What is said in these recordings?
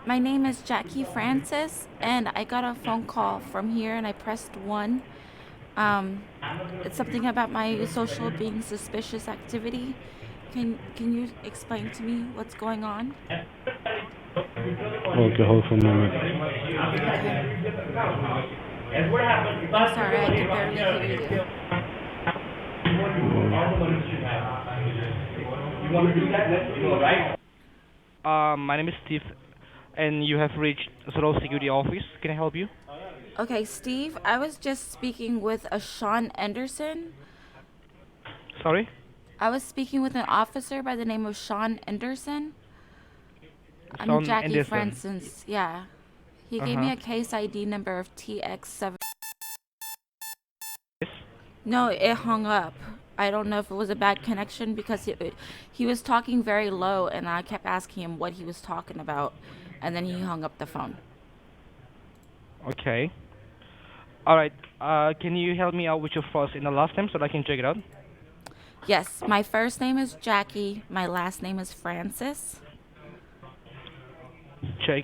My name is Jackie Francis, and I got a phone call from here, and I pressed one. Um, it's something about my social being suspicious activity. Can you explain to me what's going on? Okay, hold for a moment. Okay. I'm sorry, I could barely hear you. My name is Steve, and you have reached Solo Security Office. Can I help you? Okay, Steve, I was just speaking with a Sean Anderson. Sorry? I was speaking with an officer by the name of Sean Anderson. I'm Son Jackie Anderson. Francis. Yeah. He gave me Uh-huh. a case ID number of TX7. Yes. No, it hung up. I don't know if it was a bad connection because he was talking very low and I kept asking him what he was talking about and then he hung up the phone. Okay. Alright. Can you help me out with your first and the last name so that I can check it out? Yes, my first name is Jackie. My last name is Francis. Check.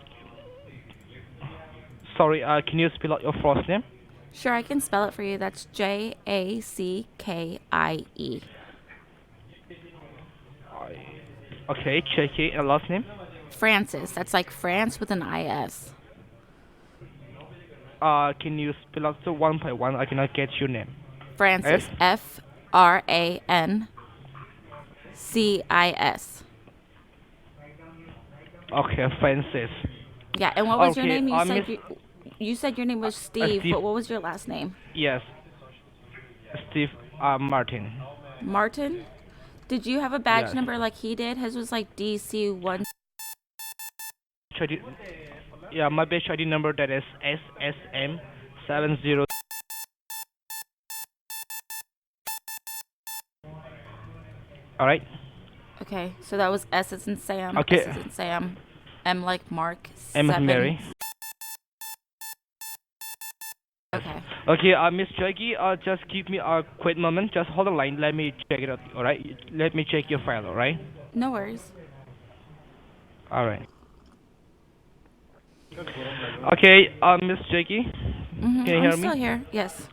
Sorry, can you spell out your first name? Sure, I can spell it for you. That's Jackie. Okay, check it. And last name? Francis. That's like France with an IS. Can you spell out the one by one? I cannot get your name. F? Francis. Francis. Okay, Francis. Yeah, and what was your Okay, name? Miss You said your name was Steve, Steve. but what was your last name? Yes, Steve Martin. Martin? Did you have a badge Yes. number like he did? His was like DC1. ID, yeah, my batch ID number that is SSM 70. All right. Okay, so that was S as in Sam, S Okay. as in Sam, M like Mark, M as in 7. Mary. Okay, Okay, Miss Jackie, just give me a quick moment. Just hold the line. Let me check it out. All right. Let me check your file. All right. no worries. All right. Okay, Miss Jackie, can you I'm hear still me? here. Yes.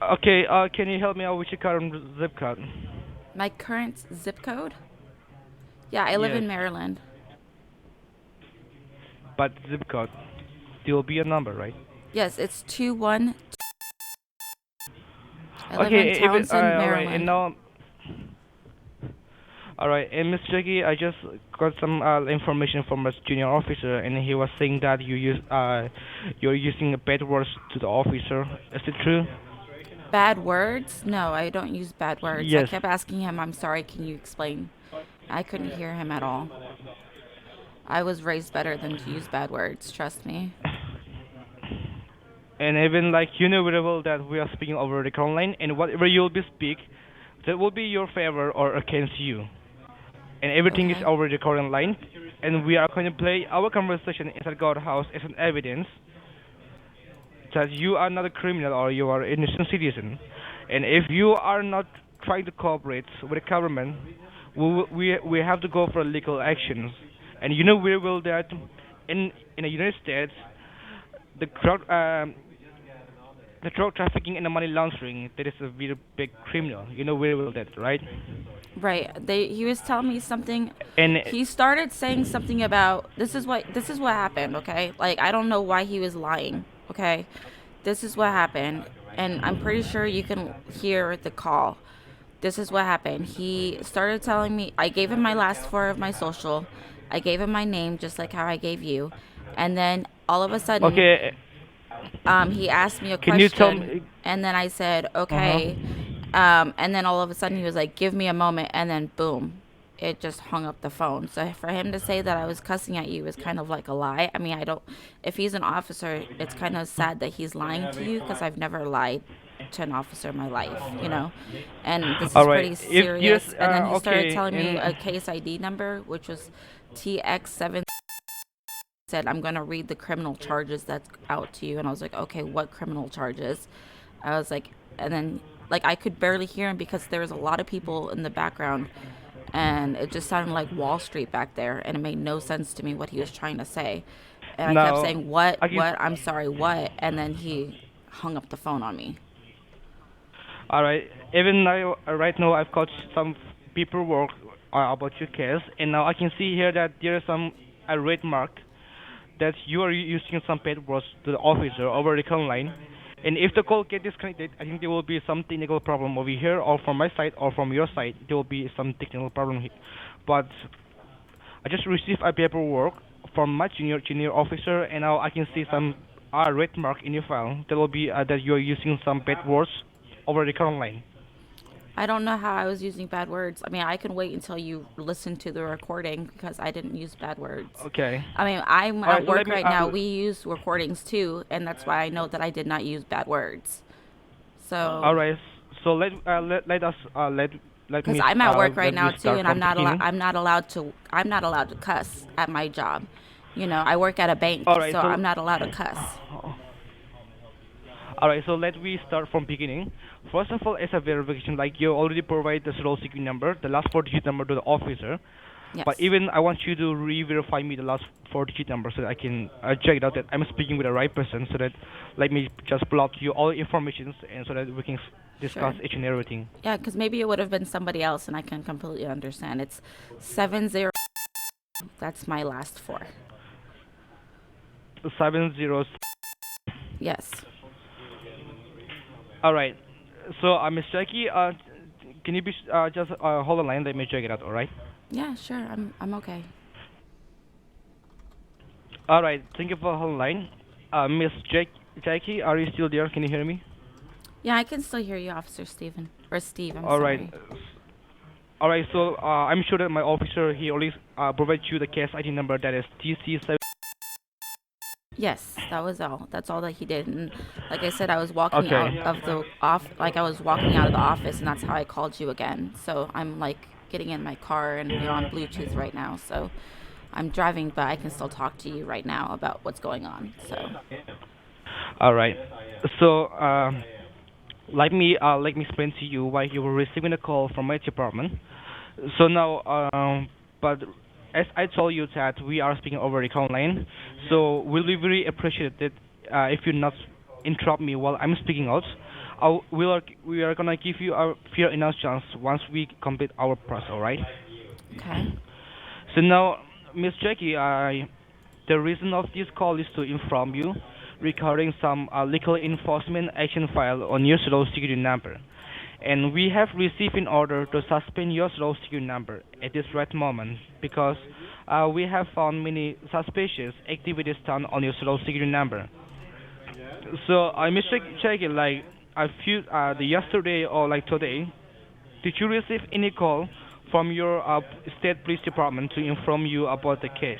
Okay, can you help me out with your current zip code? My current zip code? Yeah, I live Yes, in Maryland. but zip code. There will be a number, right? Yes, it's 21. I live in Okay, even Townsend, all right, and Maryland. now, all right, and Miss Jackie, I just got some information from a junior officer, and he was saying that you're using bad words to the officer. Is it true? Bad words? No, I don't use bad words. I Yes. kept asking him, I'm sorry, can you explain? I couldn't hear him at all. I was raised better than to use bad words, trust me. And even like you know very well that we are speaking over the call line, and whatever you'll be speak, that will be your favor or against you, and everything is Okay. over the current line, and we are going to play our conversation inside God house as an evidence that you are not a criminal or you are an innocent citizen, and if you are not trying to cooperate with the government, we have to go for legal actions, and you know very well that in the United States the drug trafficking and the money laundering, that is a very big criminal. You know very well that, right? Right. He was telling me something. And He started saying something about this is what happened, okay? Like I don't know why he was lying, okay? This is what happened, and I'm pretty sure you can hear the call. This is what happened. He started telling me I gave him my last four of my social. I gave him my name just like how I gave you. And then all of a sudden, okay, he asked me a can you tell question me? and then I said, Uh huh. "Okay." And then all of a sudden he was like, "Give me a moment." And then boom, it just hung up the phone. So for him to say that I was cussing at you is kind of like a lie. I mean, I don't, if he's an officer, it's kind of sad that he's lying to you because I've never lied to an officer in my life, you know? And this All is right. pretty If yes, serious. And then he started okay, telling me and a case ID number, which was TX7. Said, "I'm going to read the criminal charges that's out to you." And I was like, "Okay, what criminal charges?" I was like, and then, like, I could barely hear him because there was a lot of people in the background and it just sounded like Wall Street back there, and it made no sense to me what he was trying to say. And I kept Now, saying, "What? I can. What? I'm sorry, what?" And then he hung up the phone on me. All right. Even now, right now, I've got some paperwork about your case, and now I can see here that there is some a red mark that you are using some paid words to the officer over the call line. And if the call get disconnected, I think there will be some technical problem over here, or from my side, or from your side. There will be some technical problem here. But I just received a paperwork from my junior officer, and now I can see some red mark in your file. That will be that you are using some bad words over the call line. I don't know how I was using bad words. I mean, I can wait until you listen to the recording because I didn't use bad words. Okay. I mean, I'm All at right. So let work me. right now. We use recordings too, and that's why I know that I did not use bad words. All So, right. So let us let because me I'm at work right let now me too, start and from beginning. I'm not allowed to cuss at my job. You know, I work at a bank, All right. so So I'm not allowed to cuss. all right. So let me start from beginning. First of all, as a verification, like you already provide the social security number, the last four-digit number to the officer. But Yes. even I want you to re-verify me the last four-digit number so that I can check it out that I'm speaking with the right person. So that let me just pull out to you all information and so that we can discuss Sure. each and everything. Yeah, because maybe it would have been somebody else, and I can completely understand. It's 70. That's my last four. 70. Yes. All right. So, Miss Jackie, can you be just hold the line? Let me check it out. All right. Yeah, sure. I'm okay. All right. Thank you for holding the line. Miss Jackie, are you still there? Can you hear me? Yeah, I can still hear you, Officer Steven. Or Steve, I'm All right. sorry. All right. So, I'm sure that my officer he always provides you the case ID number that is TC7. Yes, that was all. That's all that he did. And like I said, I was walking Okay. out of the like I was walking out of the office, and that's how I called you again. So I'm like getting in my car, and you're on Bluetooth right now. So I'm driving, but I can still talk to you right now about what's going on. So All right. So, let me explain to you why you were receiving a call from my department. So now, but as I told you that we are speaking over the call line, so we'll be very appreciated if you not interrupt me while I'm speaking out. We are gonna give you a fair enough chance once we complete our process. All right. okay. So now, Miss Jackie, the reason of this call is to inform you regarding some legal enforcement action file on your social security number. And we have received an order to suspend your social security number at this right moment because we have found many suspicious activities done on your social security number. So I Mr. Jackie, like a few the yesterday or like today, did you receive any call from your state police department to inform you about the case?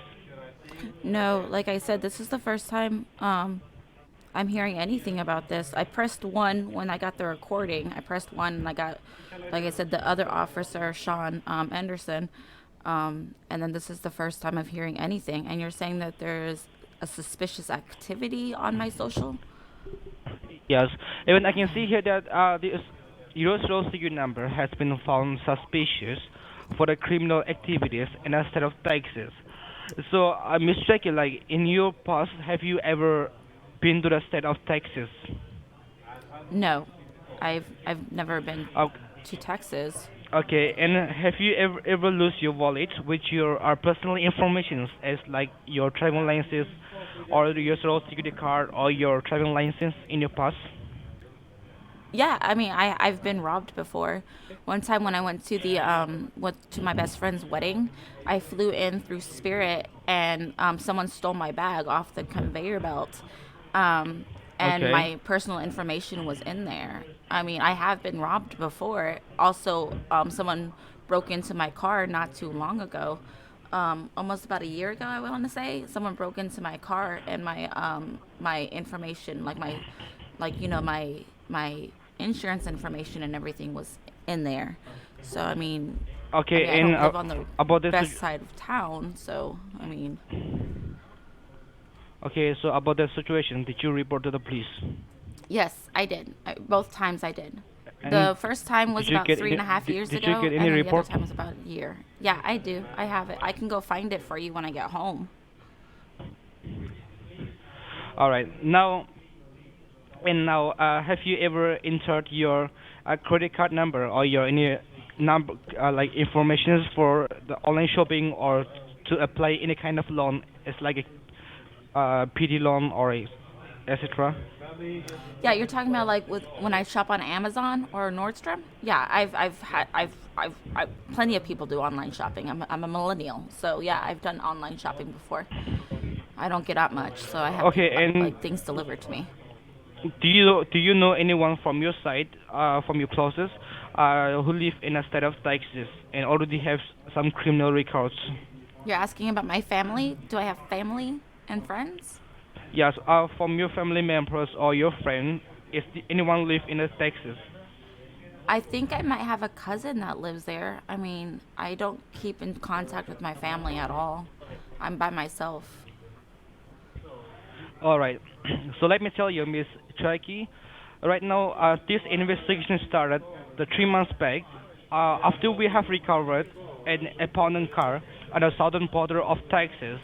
No, like I said, this is the first time I'm hearing anything about this. I pressed one when I got the recording. I pressed one and I got, like I said, the other officer, Sean Anderson. And then this is the first time of hearing anything. And you're saying that there's a suspicious activity on my social? Yes. Even I can see here that your social security number has been found suspicious for the criminal activities and a set of taxes. So, Miss Jackie, like in your past, have you ever been to the state of Texas? No, I've never been Uh, to Texas. okay, and have you ever lose your wallet with your personal information as like your travel license or your social security card or your travel license in your past? Yeah, I mean, I've been robbed before. One time when I went to to my best friend's wedding, I flew in through Spirit, and someone stole my bag off the conveyor belt, um, and Okay. my personal information was in there. I mean, I have been robbed before. Also, someone broke into my car not too long ago, almost about a year ago. I want to say someone broke into my car, and my information, like my insurance information and everything was in there. So I mean, I Okay, and don't live on the about this. best side of town, so I mean, Okay, so about that situation, did you report to the police? yes, I did. Both times I did. And The first time was did you about get three and any? a half years Did you ago, get any and then the other report? time was about a year. Yeah, I do. I have it. I can go find it for you when I get home. All right. Now, have you ever entered your credit card number or your any number like information for the online shopping or to apply any kind of loan? It's like a PD loan or a etc. Yeah, you're talking about like with when I shop on Amazon or Nordstrom. Yeah, I've plenty of people do online shopping. I'm a millennial, so yeah, I've done online shopping before. I don't get out much, so I have Okay, and like things delivered to me. do you know anyone from your side, from your closest, who live in a state of Texas and already have some criminal records? You're asking about my family? Do I have family and friends? Yes, from your family members or your friend, is anyone live in Texas? I think I might have a cousin that lives there. I mean, I don't keep in contact with my family at all. I'm by myself. All right. So let me tell you, Miss Cherokee. Right now, this investigation started 3 months back after we have recovered an abandoned car at the southern border of Texas,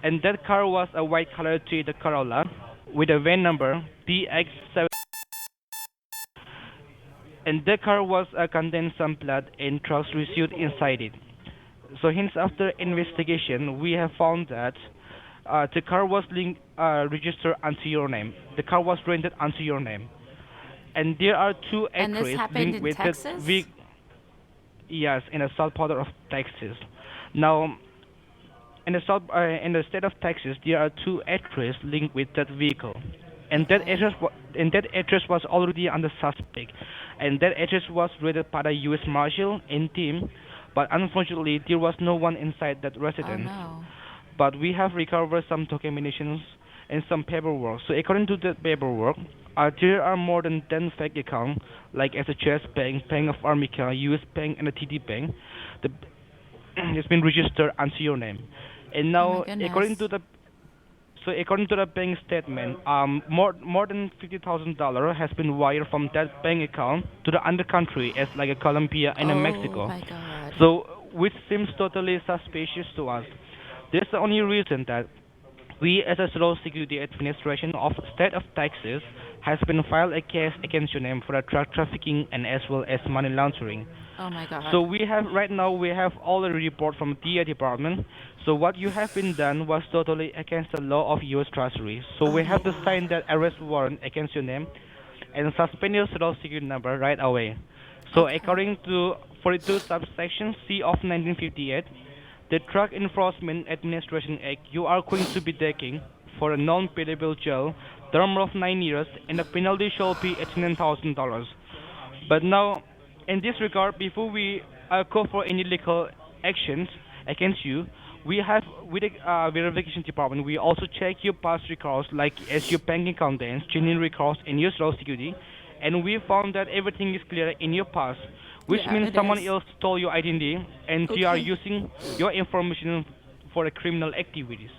and that car was a white color Toyota Corolla with a VIN number PX7, and the car was contained some blood and drugs received inside it. So hence after investigation, we have found that the car was registered under your name. The car was rented under your name, and there are two And this acres happened linked in with that Texas? yes, in the south part of Texas. Now, in the state of Texas, there are two acres linked with that vehicle, and Okay. that address was already under suspect, and that address was raided by the U.S. Marshal and team, but unfortunately there was no one inside that Oh residence. no. But we have recovered some documentations and some paperwork. So according to that paperwork, there are more than 10 fake accounts, like SHS Bank, Bank of America, US Bank, and the TD Bank. The, it's been registered under your name. And Oh my now, goodness. according to the bank statement, more than $50,000 has been wired from that bank account to the other country, as like a Colombia and a Oh Mexico. my god. So, which seems totally suspicious to us. That's the only reason that we, as a Social Security Administration of State of Texas, has been filed a case against your name for a drug trafficking and as well as money laundering. Oh my So god. we have right now we have all the report from DA department. So what you have been done was totally against the law of U.S. Treasury. So Oh we my have to god. sign that arrest warrant against your name and suspend your Social Security number right away. So Okay. according to 42 subsection C of 1958, the Drug Enforcement Administration Act, you are going to be taking for a non-payable jail term of 9 years, and the penalty shall be $18,000. But now, in this regard, before we go for any legal actions against you, we have with the verification department, we also check your past records, like as your bank account dance, genuine records, and your social security, and we found that everything is clear in your past, which Yeah, means it someone is. else stole your identity and they are Okay. using your information for the criminal activities.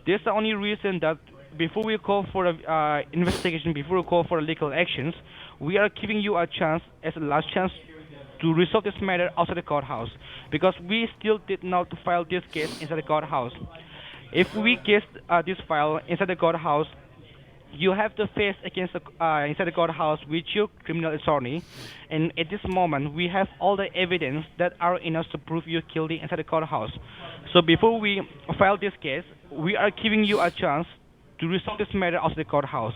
That's the only reason that before we call for a investigation, before we call for legal actions, we are giving you a chance, as a last chance, to resolve this matter outside the courthouse, because we still did not file this case inside the courthouse. If we case this file inside the courthouse, you have to face against the inside the courthouse with your criminal attorney, and at this moment we have all the evidence that are enough to prove you guilty inside the courthouse. So before we file this case, we are giving you a chance to resolve this matter of the courthouse.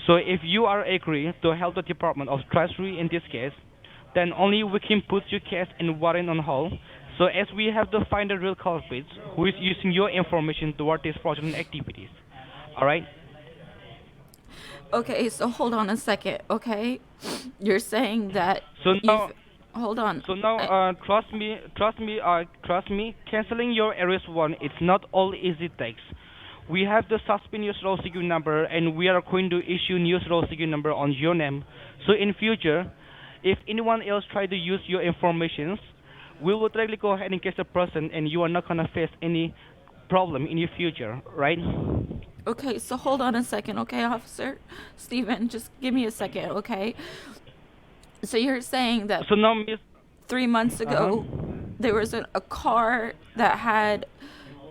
So if you are agree to help the Department of Treasury in this case, then only we can put your case and warrant on hold. So as we have to find the real culprits who is using your information toward these fraudulent activities. All right. Okay, so hold on a second, okay? You're saying that So you've. now, Hold on. trust me. Canceling your arrest warrant, it's not all easy takes. We have to suspend your social security number, and we are going to issue new social security number on your name. So in future, if anyone else try to use your information, we will directly go ahead and catch the person, and you are not gonna face any problem in your future, right? Okay, so hold on a second, okay, officer? Steven, just give me a second, okay? So you're saying that So now, Miss. 3 months Uh huh. ago there was a car that had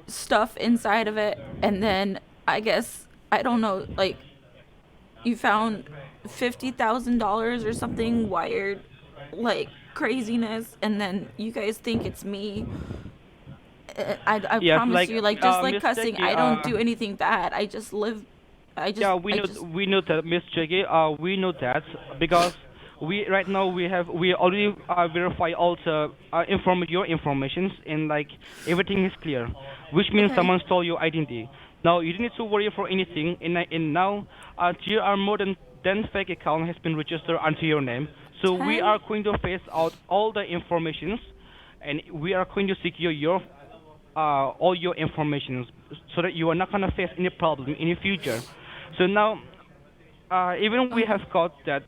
stuff inside of it, and then I guess I don't know, like you found $50,000 or something wired, like craziness, and then you guys think it's me. I Yes, promise like you, like just like Miss cussing, Jackie. I don't do anything bad. I just live. Yeah, I just. we know that, Miss Jackie. We know that because we right now we already verify all the your informations, and like everything is clear, which means Okay. someone stole your identity. Now you don't need to worry for anything, and now there are more than 10 fake account has been registered under your name. So we 10. are going to phase out all the informations, and we are going to secure your all your information so that you are not gonna face any problem in the future. So now, even we Um, have got that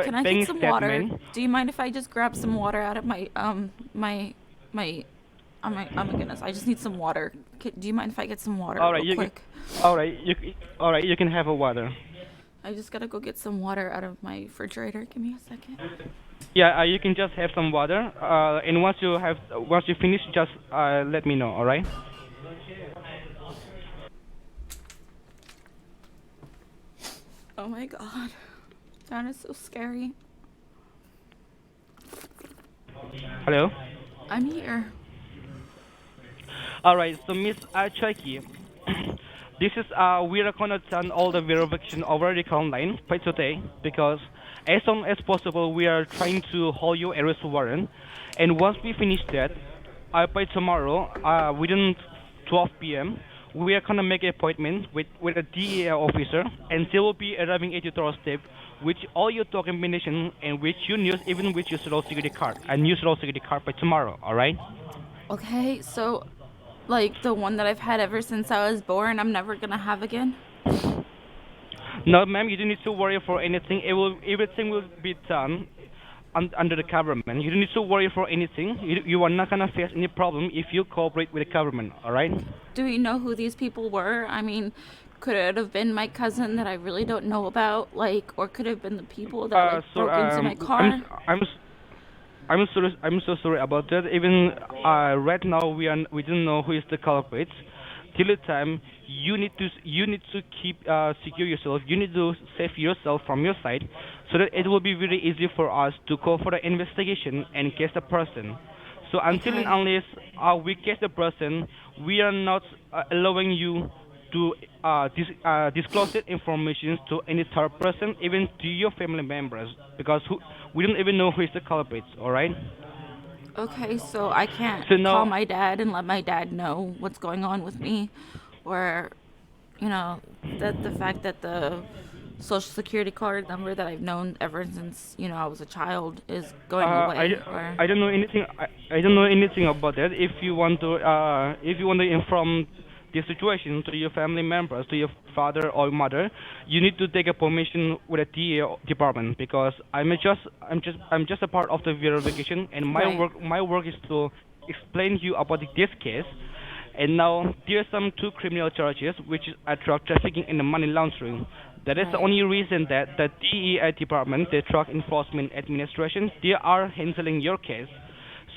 can I get bank some water? statement. Do you mind if I just grab some water out of my oh my goodness, I just need some water. Do you mind if I get some water All right, real quick? all right, you can have a water. I just gotta go get some water out of my refrigerator. Give me a second. Yeah, you can just have some water. And once you finish, just let me know. All right. Oh my god. That is so scary. Hello. I'm here. All right. So Miss Chucky, this is we are gonna turn all the verification over the online by today because as soon as possible we are trying to hold your arrest warrant, and once we finish that, by tomorrow within 12 p.m. we are gonna make an appointment with a DEA officer, and they will be arriving at your doorstep with all your documentation and with your news, even with your social security card, a new social security card by tomorrow. All right. Okay, so like the one that I've had ever since I was born, I'm never gonna have again. No, ma'am, you don't need to worry for anything. Everything will be done under the government. You don't need to worry for anything. You are not gonna face any problem if you cooperate with the government. All right? Do we know who these people were? I mean, could it have been my cousin that I really don't know about, like, or could it have been the people that like So broke into my I'm car? I'm I'm so sorry about that. Even right now we don't know who is the culprit. Till the time you need to keep secure yourself. You need to save yourself from your side, so that it will be very easy for us to go for the investigation and catch the person. So until and Okay. unless we catch the person, we are not allowing you to disclose that information to any third person, even to your family members, because we don't even know who is the culprit. All right. Okay, so I can't So call now, my dad and let my dad know what's going on with me, or you know, that the fact that the social security card number that I've known ever since, I was a child is going uh, I, away, or I don't know anything. I don't know anything about that. If you want to inform the situation to your family members, to your father or mother, you need to take a permission with a DA department, because I'm just a part of the verification, and right. my work is to explain you about this case. And now there are some two criminal charges, which is drug trafficking and the money laundering. That is the Right. only reason that the DEA department, the Drug Enforcement Administration, they are handling your case.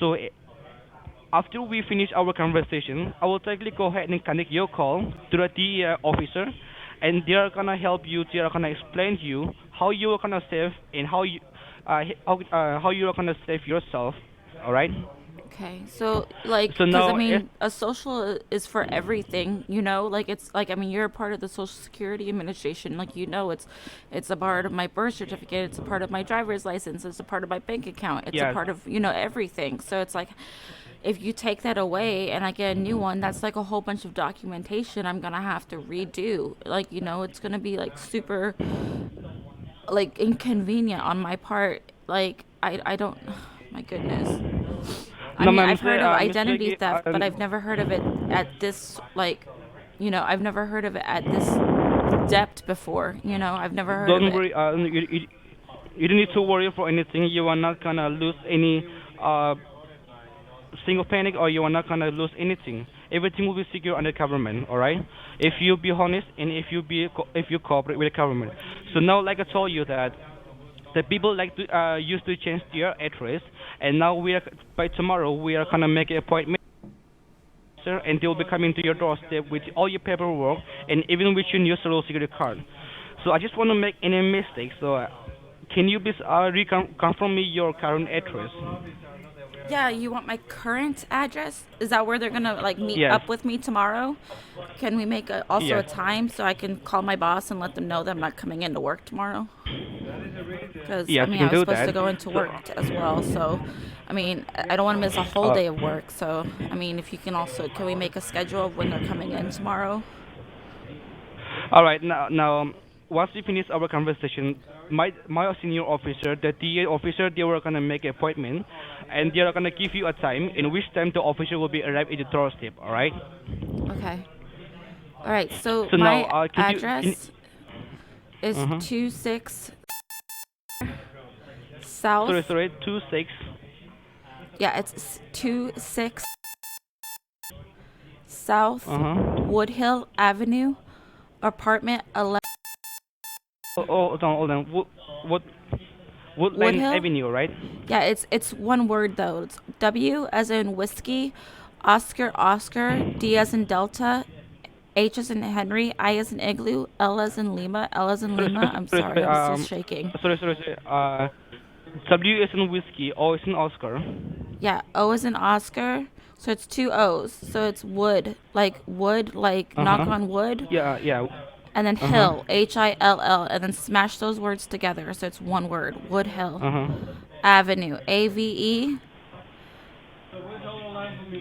So after we finish our conversation, I will directly go ahead and connect your call to the DEA officer, and they are gonna help you. They are gonna explain to you how you are gonna save and how you are gonna save yourself. All right. Okay, so like, So because I now, mean, a social is for everything, like it's like, I mean, you're a part of the Social Security Administration, like, it's a part of my birth certificate, it's a part of my driver's license, it's a part of my bank account, it's a yes. part of, everything. So it's like, if you take that away and I get a new one, that's like a whole bunch of documentation I'm gonna have to redo. Like, it's gonna be like super like inconvenient on my part. Like, I don't, my goodness. I No, mean, ma'am, I've heard of Miss identity Jackie, theft, but I've never heard of it at this, like, I've never heard of it at this depth before. I've never heard of don't it. worry. You don't need to worry for anything. You are not gonna lose any uh, single panic, or you are not gonna lose anything. Everything will be secure under government. All right. If you be honest and if you cooperate with the government. So now, like I told you that the people like to used to change their address, and now we are by tomorrow we are gonna make an appointment, sir, and they will be coming to your doorstep with all your paperwork and even with your new social security card. So I just want to make any mistake. So can you please confirm me your current address? Yeah, you want my current address? Is that where they're gonna like meet Yes. up with me tomorrow? Can we make also a Yes. time so I can call my boss and let them know that I'm not coming into work tomorrow? Because I Yes, you mean, can I was do supposed that. to go into So, work as well. So, I mean, I don't want to miss a whole uh, day of work. So, I mean, if you can also, can we make a schedule of when they're coming in tomorrow? all right. Now, once we finish our conversation, my senior officer, the DA officer, they were gonna make an appointment, and they are gonna give you a time in which time the officer will be arrived at the doorstep. All right. Okay. All right. So So now, my can you? address is Uh-huh. 26 Sorry, South. sorry. 26. Yeah, it's 26 South Uh-huh. Woodhill Avenue, apartment 11. Oh, hold on. What? Woodland Woodhill? Avenue, right? Yeah, it's one word though. It's W as in whiskey, Oscar, D as in Delta, H as in Henry, I as in igloo, L as in Lima, L as in Sorry, Lima. sorry, I'm sorry, sorry, sorry. I'm still shaking. Sorry. W is in whiskey, O is in Oscar. Yeah, O as in Oscar. So it's two O's. So it's wood, like Uh knock huh. on wood, Yeah. and then Uh huh. Hill, Hill, and then smash those words together. So it's one word, Wood Hill Uh huh. Avenue, AVE,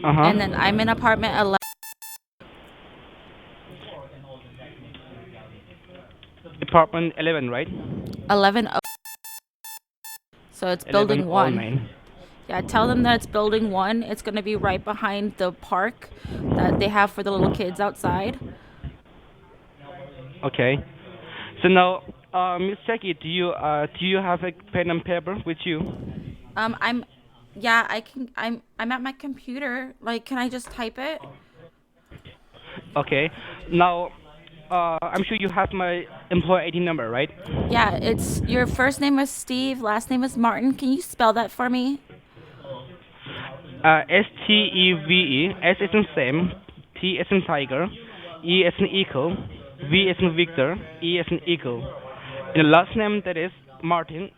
Uh and then I'm in huh. apartment 11. Apartment 11, right? 11 So it's building 1. 1109. Yeah, tell them that it's building 1. It's going to be right behind the park that they have for the little kids outside. Okay. So now, Miss Jackie, do you have a pen and paper with you? I'm yeah, I'm at my computer. Like, can I just type it? Okay. Now, I'm sure you have my employee ID number, right? Yeah, it's your first name is Steve, last name is Martin. Can you spell that for me? Steve. S is in Sam, T is in Tiger, E is in Eagle, V is in Victor, E is in Eagle. And the last name that is Martin,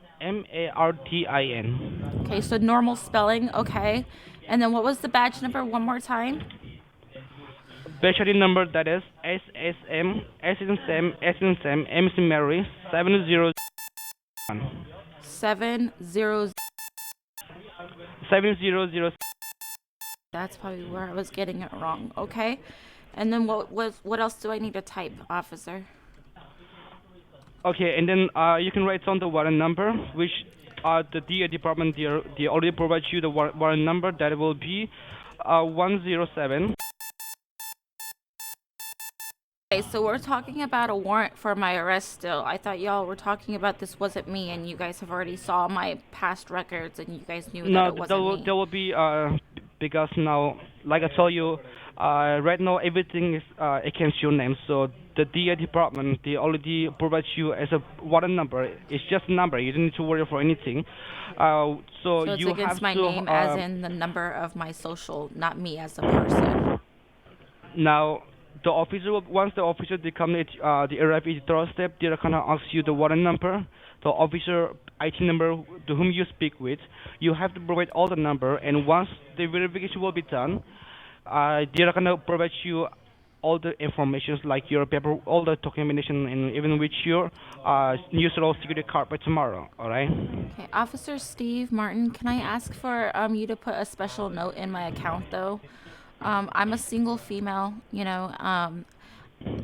Martin. Okay, so normal spelling, okay. And then what was the badge number one more time? Specialty number that is SSM, S is in Sam, S is in Sam, M is in Mary, 7001. 70. 7006. That's probably where I was getting it wrong. Okay. And then what else do I need to type, officer? Okay, and then you can write down the warrant number, which the DA department they already provide you the warrant number that will be 107. Okay, so we're talking about a warrant for my arrest still. I thought y'all were talking about this wasn't me and you guys have already saw my past records and you guys knew that No, it wasn't me. there will be because now, like I told you, right now everything is against your name. So the DA department they already provide you as a warrant number. It's just a number. You don't need to worry for anything. So So it's you have against my to name as in the number of my social, not me as a person. now the officer once the officer they come at the arrive at the doorstep, they're gonna ask you the warrant number, the officer IT number to whom you speak with. You have to provide all the number, and once the verification will be done, they're gonna provide you all the information like your paper, all the documentation, and even with your new social security card by tomorrow. All right. Okay, Officer Steve Martin, can I ask for you to put a special note in my account though? I'm a single female, you know.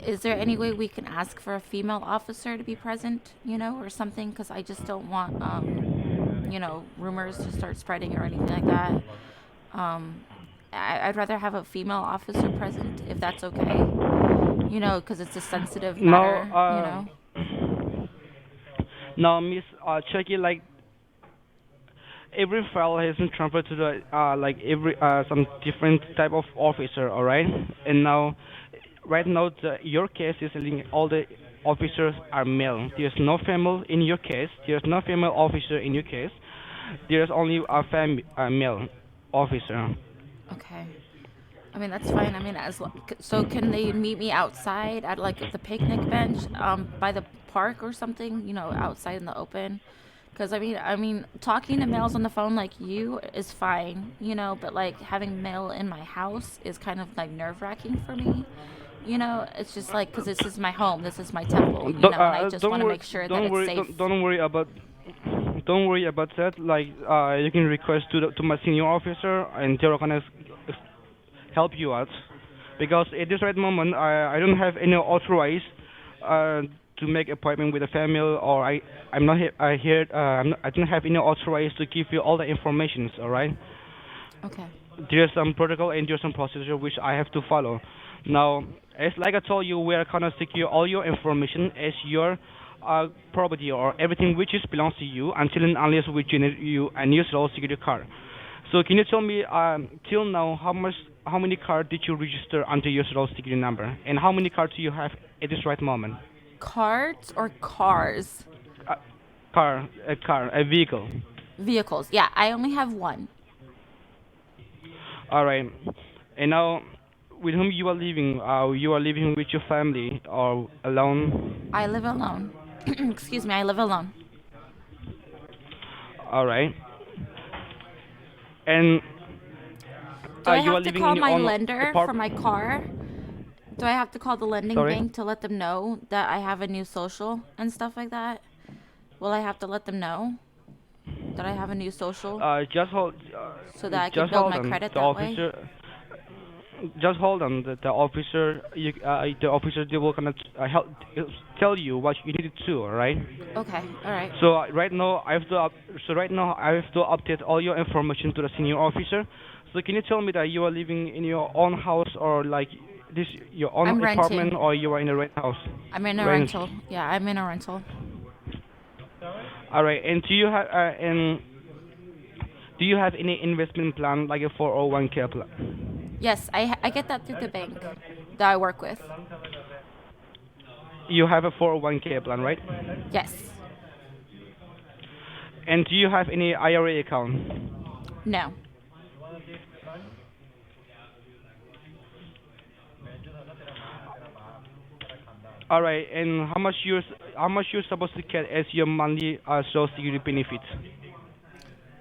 Is there any way we can ask for a female officer to be present, you know, or something? Because I just don't want, rumors to start spreading or anything like that. Um, I'd rather have a female officer present if that's okay, you know, because it's a sensitive Now, matter, you know. now, Miss Chucky, like every file has been transferred to the like every some different type of officer, all right? And now, right now, your case is linked all the officers are male. There's no female in your case. There's no female officer in your case. There's only a male officer. Okay. I mean, that's fine. I mean, so can they meet me outside at like the picnic bench, by the park or something? You know, outside in the open. Because I mean, talking to males on the phone like you is fine, you know, but like having mail in my house is kind of like nerve wracking for me. You know, it's just like because this is my home, this is my temple, you know, and I just want to make sure that Don't it's worry, safe. don't worry about that. Like, you can request to my senior officer, and they're gonna help you out. Because at this right moment, I don't have any authorized uh, to make appointment with a family, or I'm not here. I don't have any authorized to give you all the information. All right. Okay. There's some protocol and there's some procedure which I have to follow. Now, as like I told you, we are gonna secure all your information as your property or everything which is belongs to you until and unless we generate you a new social security card. So can you tell me, till now, how many cards did you register under your social security number, and how many cards do you have at this right moment? Cards or cars? A a vehicle. Vehicles. Yeah, I only have one. All right. And now, with whom you are living? You are living with your family or alone? I live alone. Excuse me, I live alone. All right. And Do I you are have to living in call your my own lender for my apartment. car? Do I have to call the lending Sorry. bank to let them know that I have a new social and stuff like that? Will I have to let them know that I have a new social Just hold. so that I can Just build hold my on. credit The that way? officer. Just hold on. The officer, they will gonna help tell you what you need to do. All right. Okay, all right. So right now I have to update all your information to the senior officer. So can you tell me that you are living in your own house, or like this your own I'm apartment, renting. or you are in a rent house? I'm in a Rent. rental. Yeah, I'm in a rental. All right. And do you have any investment plan like a 401k plan? Yes, I get that through the bank that I work with. You have a 401k plan, right? Yes. And do you have any IRA account? No. All right. And how much you're supposed to get as your monthly social security benefits?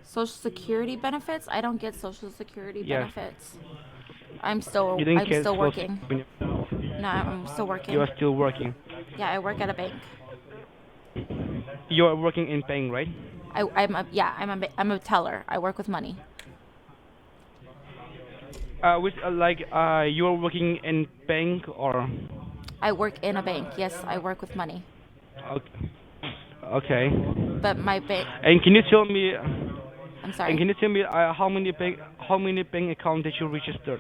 Social Security benefits? I don't get Social Security Yes. benefits. You didn't I'm get still social working. security benefits. No, I'm still You working. are still working. Yeah, I work at a bank. You are working in bank, right? I'm a teller. I work with money. With you are working in bank or? I work in a bank. Yes, I work with money. Okay. Okay. But my bank, And can you tell me? I'm And sorry. can you tell me how many bank account did you register?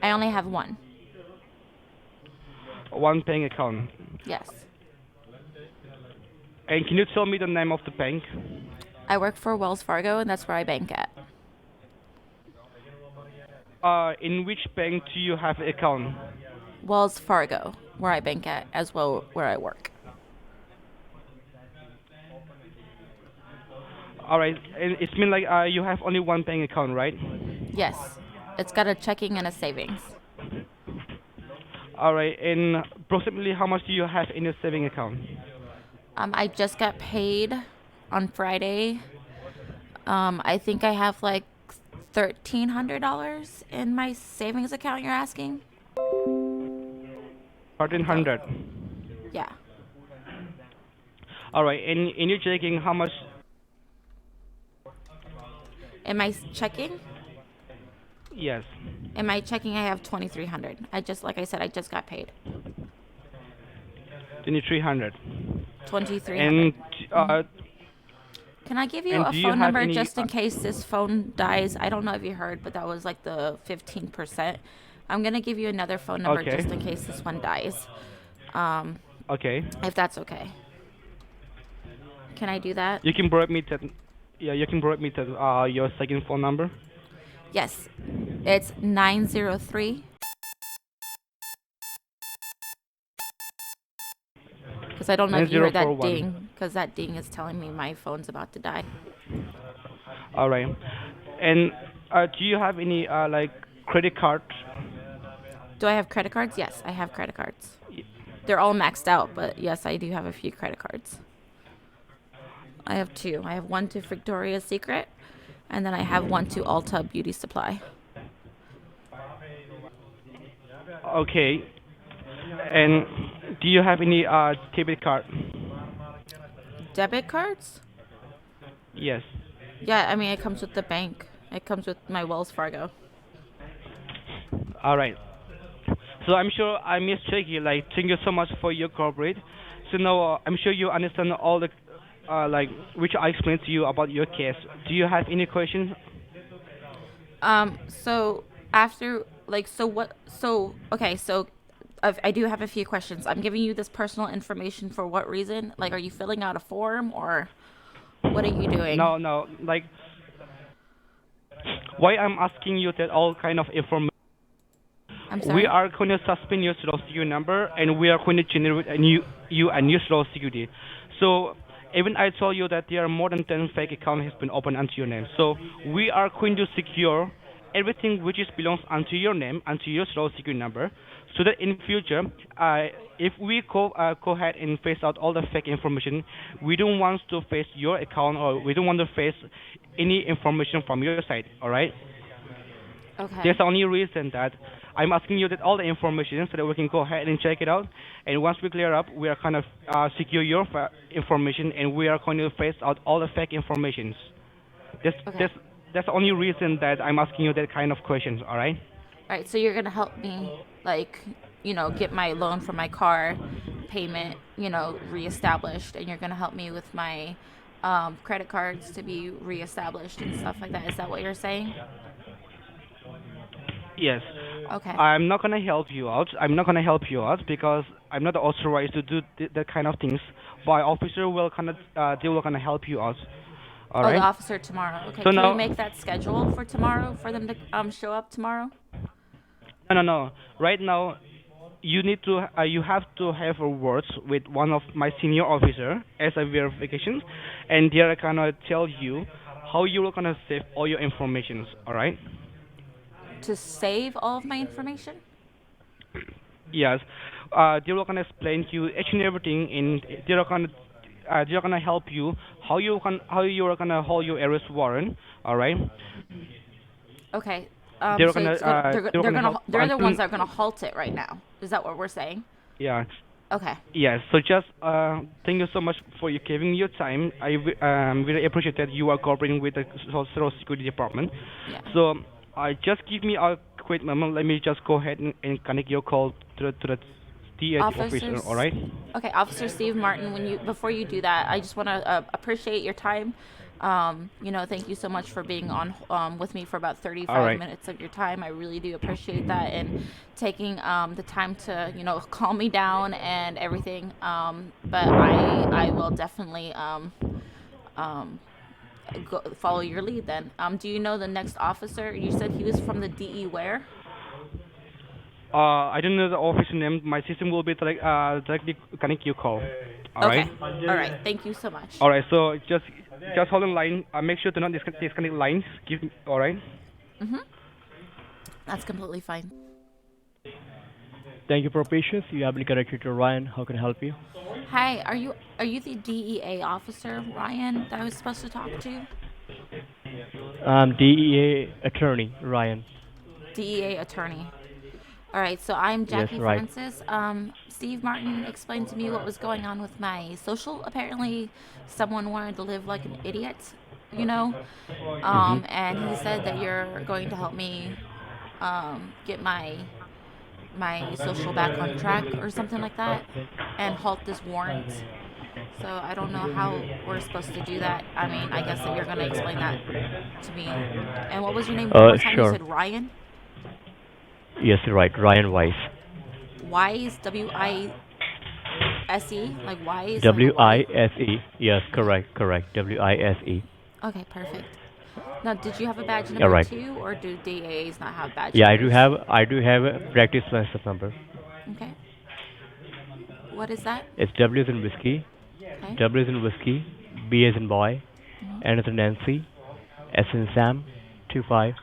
I only have one. One bank account. Yes. And can you tell me the name of the bank? I work for Wells Fargo, and that's where I bank at. In which bank do you have account? Wells Fargo, where I bank at, as well where I work. All right. And it's mean like you have only one bank account, right? Yes. It's got a checking and a savings. All right. And approximately how much do you have in your saving account? I just got paid on Friday. I think I have like $1,300 in my savings account. You're asking? 1,300. Yeah. All right. And you're checking how much? In my checking? Yes. In my checking, I have 2,300. Like I said, I just got paid. 2,300. 2,300. And Can I give you and a do you phone have number any? just in case this phone dies? I don't know if you heard, but that was like the 15%. I'm gonna give you another phone number Okay. just in case this one dies. Okay. If that's okay. Can I do that? You can provide me that. Yeah, you can provide me that. Your second phone number. Yes. It's 903. Because I don't know if you heard that 9041. ding, because that ding is telling me my phone's about to die. All right. And do you have any like credit cards? Do I have credit cards? Yes, I have credit cards. They're all maxed out, but yes, I do have a few credit cards. I have two. I have one to Victoria's Secret, and then I have one to Ulta Beauty Supply. Okay. And do you have any debit card? Debit cards? Yes. Yeah, I mean, it comes with the bank. It comes with my Wells Fargo. All right. So I'm sure I mischeck you. Like, thank you so much for your cooperate. So now I'm sure you understand all the like which I explained to you about your case. Do you have any questions? So after, like, so what, so, okay, so I do have a few questions. I'm giving you this personal information for what reason? Like, are you filling out a form or what are you doing? No, no. Like, why I'm asking you that all kind of information? I'm We sorry? are going to suspend your social security number and we are going to generate a new social security. So even I told you that there are more than 10 fake accounts has been opened under your name. So we are going to secure everything which is belongs under your name, under your social security number, so that in future, if we go ahead and face out all the fake information, we don't want to face your account or we don't want to face any information from your side. All right? There's Okay. the only reason that I'm asking you that all the information so that we can go ahead and check it out. And once we clear up, we are kind of secure your information and we are going to face out all the fake informations. That's Okay. that's that's the only reason that I'm asking you that kind of questions. All right? All right, so you're going to help me, like, get my loan for my car payment, reestablished, and you're going to help me with my credit cards to be reestablished and stuff like that. Is that what you're saying? Yes. Okay. I'm not gonna help you out. I'm not gonna help you out because I'm not authorized to do that kind of things. My officer will kind of they will gonna help you out. All Oh, the right. officer tomorrow. Okay, So can we now, make that schedule for tomorrow for them to show up tomorrow? no, no, no. Right now, you have to have a words with one of my senior officer as a verification, and they are gonna tell you how you are gonna save all your informations. All right. To save all of my information? Yes. They are gonna explain to you each and everything, and they are gonna help you how you are gonna hold your arrest warrant. All right. Okay. They're So gonna it's gonna they're gonna help they're the ones until that are gonna halt it right now. Is that what we're saying? yeah. Okay. Yes. So just thank you so much for you giving your time. Really appreciate that you are cooperating with the Social Security Department. Yeah. So just give me a quick moment. Let me just go ahead and connect your call to the DH officer. All Officers. right. Okay, Officer Steve Martin, when you before you do that, I just want to appreciate your time. Thank you so much for being on with me for about All 35 right. minutes of your time. I really do appreciate that and taking the time to, calm me down and everything. But I will definitely follow your lead then. Do you know the next officer? You said he was from the DE where? I don't know the officer name. My system will be directly connect your call. All right. Okay. All right. Thank you so much. All right. So just hold on line. Make sure to not disconnect lines. Give. All right. Mhm. That's completely fine. Thank you for your patience. You have been connected to Ryan. How can I help you? Hi, are you the DEA officer, Ryan, that I was supposed to talk to? I'm DEA attorney, Ryan. DEA attorney. All right, so I'm Yes, Jackie right. Francis. Steve Martin explained to me what was going on with my social. Apparently, someone wanted to live like an idiot, you know. Mm-hmm. And he said that you're going to help me get my social back on track or something like that, and halt this warrant. So I don't know how we're supposed to do that. I mean, I guess that you're gonna explain that to me. And what was your name one more time? You Sure. said Ryan. Yes, right. Ryan Weiss. Wise, WISE, like wise, like a Y. WISE. Yes, Okay. correct, correct. WISE. Okay, perfect. Now, did you have a badge Yeah, number right. too, or do DAs not have badge Yeah, numbers? I do have a practice license number. Okay. What is that? It's W as in whiskey, Okay. W as in whiskey, B as in boy, Hmm. N as in Nancy, S as in Sam, 25.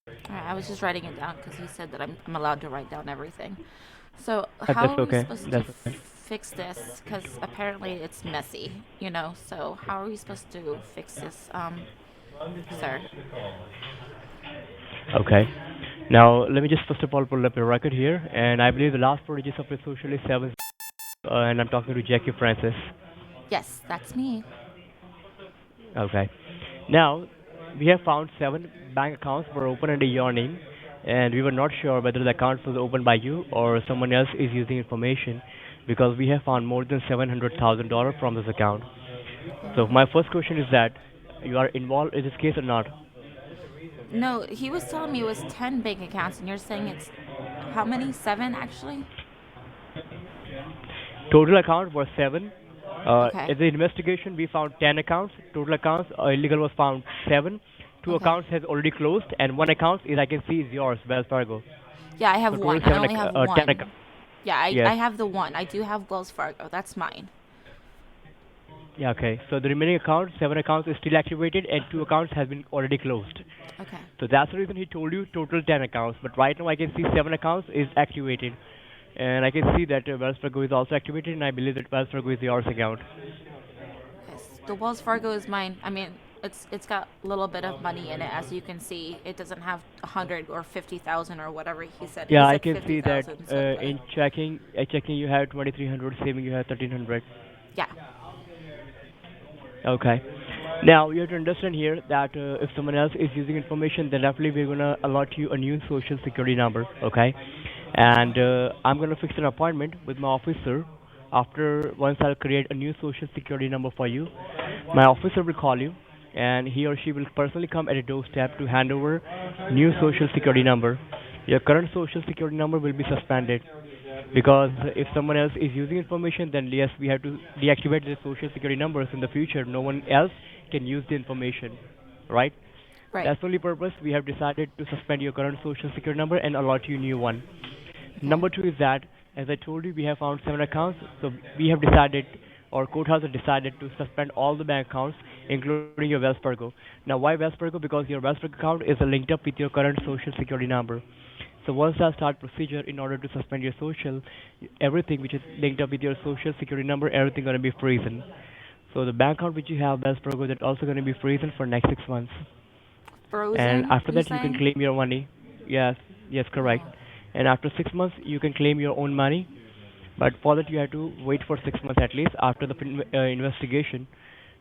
All right, I was just writing it down because he said that I'm allowed to write down everything. So, how That's are we okay. supposed to That's okay. fix this? Because apparently it's messy, you know? So, how are we supposed to fix this, sir? Okay. Now, let me just first of all pull up your record here, and I believe the last four digits of your social is 7, and I'm talking to Jackie Francis. Yes, that's me. Okay. Now, we have found 7 bank accounts were open under your name, and we were not sure whether the account was opened by you or someone else is using information because we have found more than $700,000 from this account. So, Oh. my first question is that you are involved in this case or not? No, he was telling me it was 10 bank accounts, and you're saying it's how many? Seven, actually? Total accounts were 7. Okay. In the investigation, we found 10 accounts. Total accounts illegal was found 7. Two Okay. accounts has already closed, and one account is I can see is yours, Wells Fargo. Yeah, I have So total one. I only have 10 accounts. one. Yeah, Yes. I have the one. I do have Wells Fargo. That's mine. Yeah. Okay. So the remaining accounts, 7 accounts, is still activated, and 2 accounts has been already closed. Okay. So that's the reason he told you total 10 accounts. But right now I can see 7 accounts is activated, and I can see that Wells Fargo is also activated, and I believe that Wells Fargo is yours account. Yes, the Wells Fargo is mine. I mean, it's got a little bit of money in it, as you can see. It doesn't have 100 or 50,000 or whatever he said. He Yeah, I said can see that 50,000. So, but in checking you have 2300, saving you have 1300. yeah. Okay. Now you have to understand here that if someone else is using information, then definitely we're gonna allot you a new social security number. Okay. Okay. And I'm gonna fix an appointment with my officer. After once I'll create a new social security number for you, my officer will call you, and he or she will personally come at a doorstep to hand over new social security number. Your current social security number will be suspended because if someone else is using information, then yes, we have to deactivate the social security numbers in the future. No one else can use the information, right? Right. That's the only purpose we have decided to suspend your current social security number and allot you a new one. Okay. Number two is that, as I told you, we have found 7 accounts, so we have decided, or courthouse has decided to suspend all the bank accounts, including your Wells Fargo. Now, why Wells Fargo? Because your Wells Fargo account is linked up with your current social security number. So once I start procedure in order to suspend your social, everything which is linked up with your social security number, everything gonna be frozen. So the bank account which you have, Wells Fargo, that also gonna be frozen for next 6 months. And Frozen, after you that, you can saying? claim your money. Yes, yes, correct. Oh. And after 6 months, you can claim your own money. But for that, you have to wait for 6 months at least. After the investigation,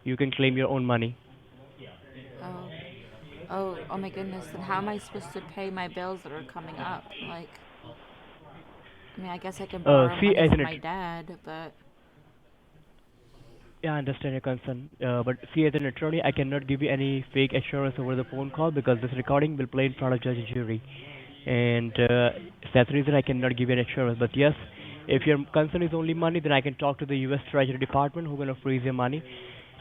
you can claim your own money. Oh. Oh my goodness. Then how am I supposed to pay my bills that are coming up? Like, I mean, I guess I can borrow See, money as from an my dad, but yeah, I understand your concern. But see, as an attorney, I cannot give you any fake assurance over the phone call because this recording will play in front of judge and jury, and that's the reason I cannot give you an assurance. But yes, if your concern is only money, then I can talk to the U.S. Treasury Department who's gonna freeze your money.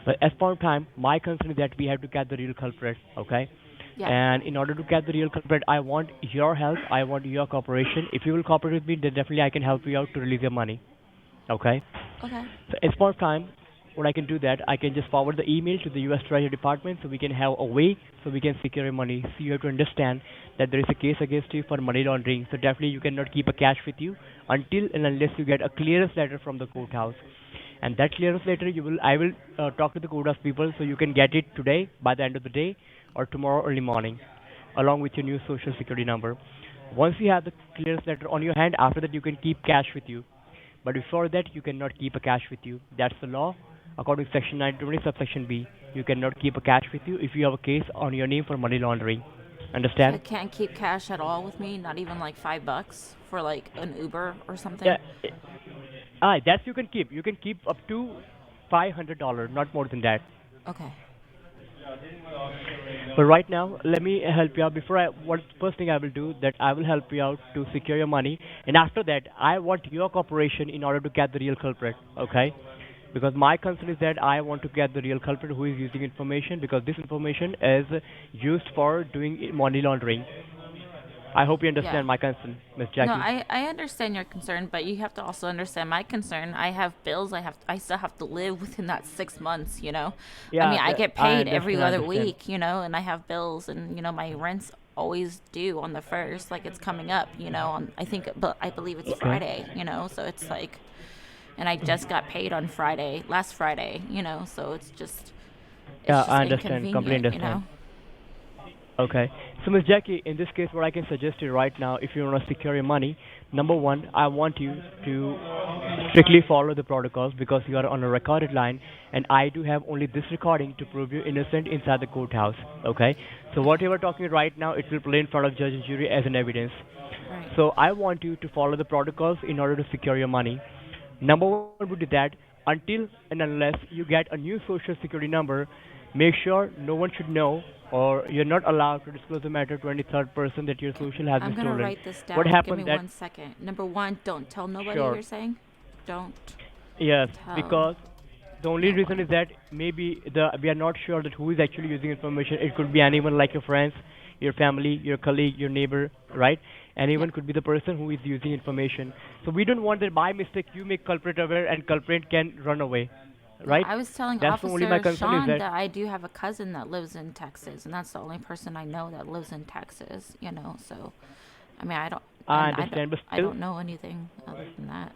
But as point of time, my concern is that we have to catch the real culprit. Okay. yeah. And in order to catch the real culprit, I want your help. I want your cooperation. If you will cooperate with me, then definitely I can help you out to release your money. Okay. Okay. So as part of time, what I can do that I can just forward the email to the U.S. Treasury Department so we can have a way so we can secure your money. So you have to understand that there is a case against you for money laundering. So definitely you cannot keep a cash with you until and unless you get a clearance letter from the courthouse. And that clearance letter I will talk to the courthouse people so you can get it today by the end of the day or tomorrow early morning, along with your new social security number. Once you have the clearance letter on your hand, after that you can keep cash with you. But before that, you cannot keep a cash with you. That's the law. According to Section 920, subsection B, you cannot keep a cash with you if you have a case on your name for money laundering. So I Understand? can't keep cash at all with me, not even like $5 for like an Uber or Yeah. something. That you can keep. You can keep up to $500, not more than that. Okay. But right now, let me help you out. What first thing I will do that I will help you out to secure your money, and after that, I want your cooperation in order to get the real culprit. Okay? Because my concern is that I want to get the real culprit who is using information because this information is used for doing money laundering. I hope you Yeah. understand my concern, Miss No, Jackie. I understand your concern, but you have to also understand my concern. I have bills. I still have to live within that 6 months. I mean, Yeah, I get I paid every understand. I other understand. week. And I have bills, and my rent's always due on the first. Like it's coming up. On but I believe it's Okay. Friday. So it's like, and I just got paid on Friday, last Friday. So Yeah, it's just I understand. Completely inconvenient. understand. Okay. So, Miss Jackie, in this case, what I can suggest you right now, if you want to secure your money, number one, I want you to strictly follow the protocols because you are on a recorded line, and I do have only this recording to prove you innocent inside the courthouse. Okay. So, what Okay. you are talking right now, it will play in front of judge and jury as an evidence. Right. So, I want you to follow the protocols in order to secure your money. Number one would be that until and unless you get a new social security number, make sure no one should know or you're not allowed to disclose the matter to any third person that your Okay. social has I'm been gonna stolen. write this What down. Give me happened that, 1 second. Number one, don't tell nobody. sure, You're saying, don't yes, tell because the only no reason one. is that maybe we are not sure that who is actually using information. It could be anyone like your friends, your family, your colleague, your neighbor, right? Yep. Anyone could be the person who is using information. So we don't want that by mistake you make culprit aware and culprit can run away, Yeah, right? I was telling That's the only my Officer concern is Sean that that I do have a cousin that lives in Texas, and that's the only person I know that lives in Texas. So I mean, I don't, I and understand, but I still, don't know anything other than that.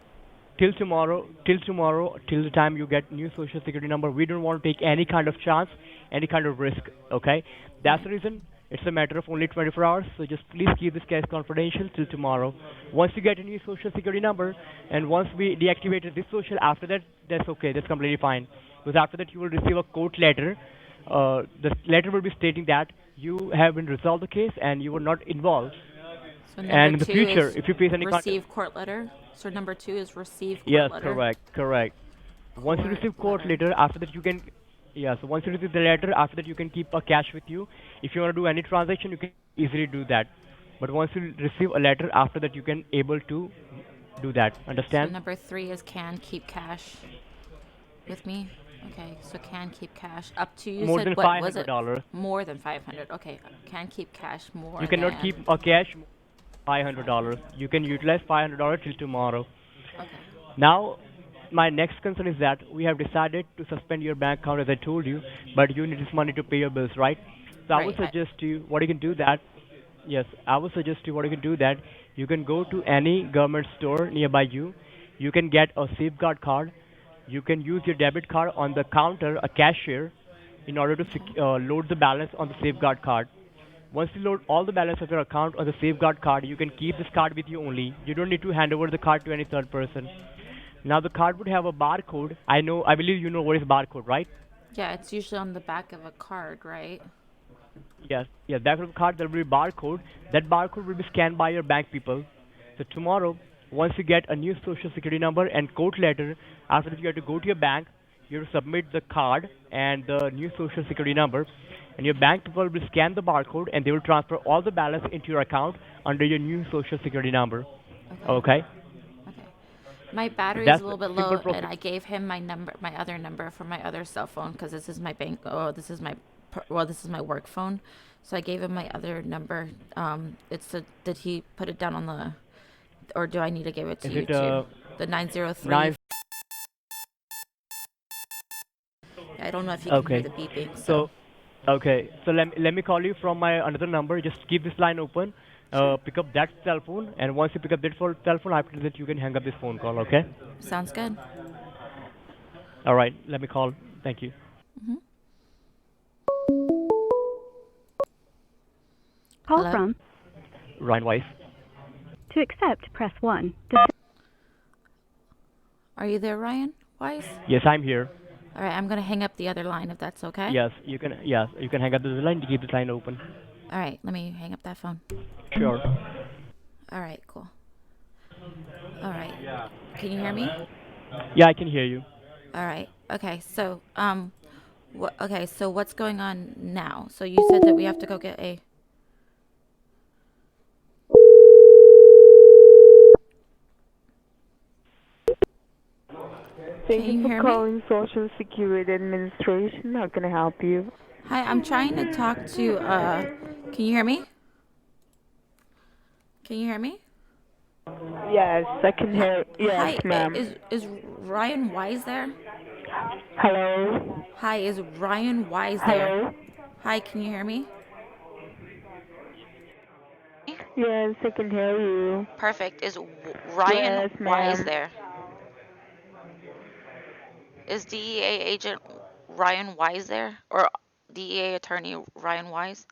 till the time you get new social security number, we don't want to take any kind of chance, any kind of risk. Okay, that's Right. the reason. It's a matter of only 24 hours. So just please keep this case confidential till tomorrow. Once you get a new social security number, and once we deactivated this social, after that, that's okay. That's completely fine. Because after that, you will receive a court letter. The letter will be stating that you have been resolved the case and you were not involved. So number And in the two future, is if you face any kind, receive court letter. So number two is receive court yes, letter. correct, correct. Once you Court receive court letter. letter, after that you can, yeah. So once you receive the letter, after that you can keep a cash with you. If you want to do any transaction, you can easily do that. But once you receive a letter, after that you can able to do that. So Understand? number three is can keep cash with me. Okay, so can keep cash up to, you More said, than what five was hundred it? dollars. More than 500. Okay, can keep cash You more cannot keep than a cash $500. 500. You can utilize $500 till tomorrow. Okay. Now, my next concern is that we have decided to suspend your bank account as I told you, but you need this money to pay your bills, right? So I would Right. suggest to you what you can do that. Yes, I would suggest to you what you can do that. You can go to any government store nearby you. You can get a safeguard card. You can use your debit card on the counter, a cashier, in order to Okay. load the balance on the safeguard card. Once you load all the balance of your account on the safeguard card, you can keep this card with you only. You don't need to hand over the card to any third person. Now the card would have a barcode. I believe you know what is barcode, right? Yeah, it's usually on the back of a card, right? Yes, yes. Back of the card there will be barcode. That barcode will be scanned by your bank people. So tomorrow, once you get a new social security number and court letter, after that you have to go to your bank. You have to submit the card and the new social security number, and your bank people will scan the barcode and they will transfer all the balance into your account under your new social security number. Okay. Okay, Okay. My battery is a that's the little bit simple low, and process. I gave him my other number for my other cell phone because this is my bank. Oh, this is this is my work phone. So I gave him my other number. Did he put it down on the, or do I need to give it to Is you it too? The 903. nine? I don't know if you can hear Okay, the beeping. So so okay, so let me call you from my another number. Just keep this line open. sure. Pick up that cell phone, and once you pick up that cell phone, after that you can hang up this phone call. Okay? Sounds good. All right. Let me call. Thank you. Hmm. Call Hello. from. Ryan Weiss. To accept, press 1. Are you there, Ryan Wise? Yes, I'm here. All right, I'm gonna hang up the other line if that's okay. Yes, you can. Yes, you can hang up the line to keep this line open. All right, let me hang up that phone. Sure. All right, cool. All right. Can you hear me? Yeah, I can hear you. All right. Okay. So, okay. So what's going on now? So you said that we have to go get a. Thank Can you you for hear me? calling Social Security Administration. How can I help you? Hi, I'm trying to talk to. Can you hear me? Can you hear me? Yes, I can Hi, hear. Yes, hi, ma'am. is Ryan Wise there? Hello? Hi, is Ryan Wise there? Hello? Hi, can you hear me? Yes, I can hear you. Perfect. Is Ryan Yes, Wise ma'am. there? Is DEA agent Ryan Wise there? Or DEA attorney Ryan Wise?